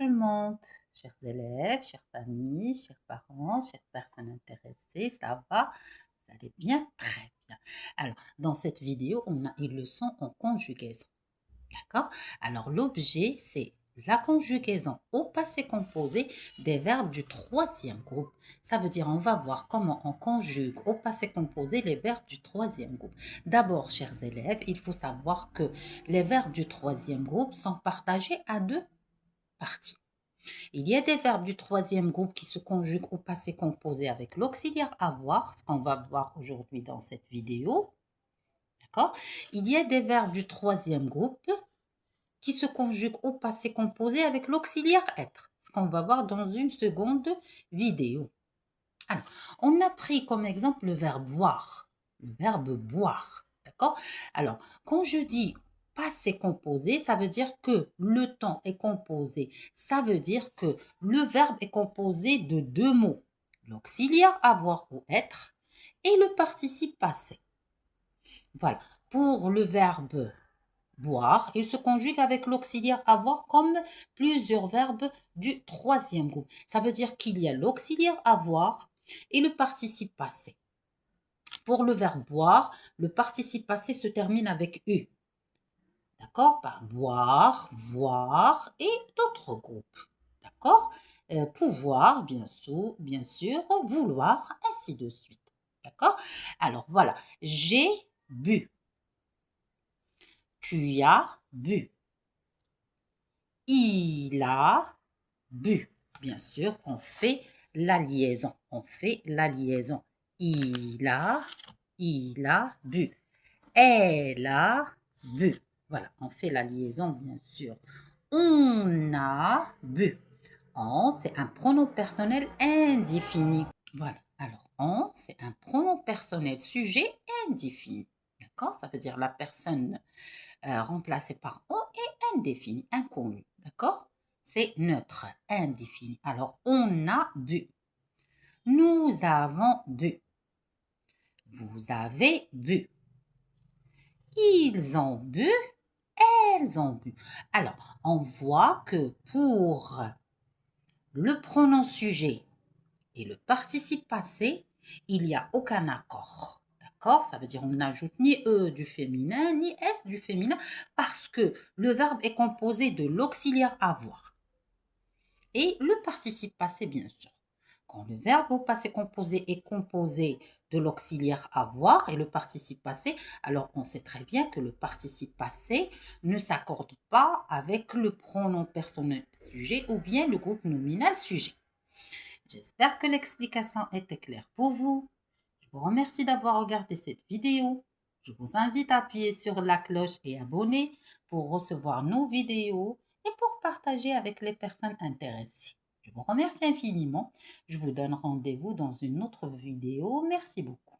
tout le monde, chers élèves, chères familles, chers parents, chères personnes intéressées, ça va? Vous allez bien? Très bien. Alors, dans cette vidéo, on a une leçon en conjugaison, d'accord? Alors, l'objet, c'est la conjugaison au passé composé des verbes du troisième groupe. Ça veut dire, on va voir comment on conjugue au passé composé les verbes du troisième groupe. D'abord, chers élèves, il faut savoir que les verbes du troisième groupe sont partagés à deux parties. Il y a des verbes du troisième groupe qui se conjuguent au passé composé avec l'auxiliaire avoir, ce qu'on va voir aujourd'hui dans cette vidéo. D'accord? Il y a des verbes du troisième groupe qui se conjuguent au passé composé avec l'auxiliaire être, ce qu'on va voir dans une seconde vidéo. Alors, on a pris comme exemple le verbe boire, le verbe boire. D'accord? Alors, quand je dis passé composé, ça veut dire que le temps est composé. Ça veut dire que le verbe est composé de deux mots, l'auxiliaire avoir ou être et le participe passé. Voilà. Pour le verbe boire, il se conjugue avec l'auxiliaire avoir comme plusieurs verbes du troisième groupe. Ça veut dire qu'il y a l'auxiliaire avoir et le participe passé. Pour le verbe boire, le participe passé se termine avec U. D'accord? Par boire, voir et d'autres groupes. D'accord? Pouvoir, bien sûr, vouloir, ainsi de suite. D'accord? Alors voilà, j'ai bu. Tu as bu. Il a bu. Bien sûr, on fait la liaison. On fait la liaison. Il a, il a bu. Elle a bu. Voilà, on fait la liaison, bien sûr. On a bu. On, c'est un pronom personnel indéfini. Voilà, alors on, c'est un pronom personnel sujet indéfini. D'accord? Ça veut dire la personne remplacée par on est indéfini, inconnu. D'accord? C'est neutre, indéfini. Alors, on a bu. Nous avons bu. Vous avez bu. Ils ont bu. Elles ont bu. Alors, on voit que pour le pronom sujet et le participe passé, il n'y a aucun accord. D'accord? Ça veut dire on n'ajoute ni E du féminin, ni S du féminin, parce que le verbe est composé de l'auxiliaire avoir et le participe passé, bien sûr. Quand le verbe au passé composé est composé de l'auxiliaire avoir et le participe passé, alors on sait très bien que le participe passé ne s'accorde pas avec le pronom personnel sujet ou bien le groupe nominal sujet. J'espère que l'explication était claire pour vous. Je vous remercie d'avoir regardé cette vidéo. Je vous invite à appuyer sur la cloche et abonner pour recevoir nos vidéos et pour partager avec les personnes intéressées. Je vous remercie infiniment. Je vous donne rendez-vous dans une autre vidéo. Merci beaucoup.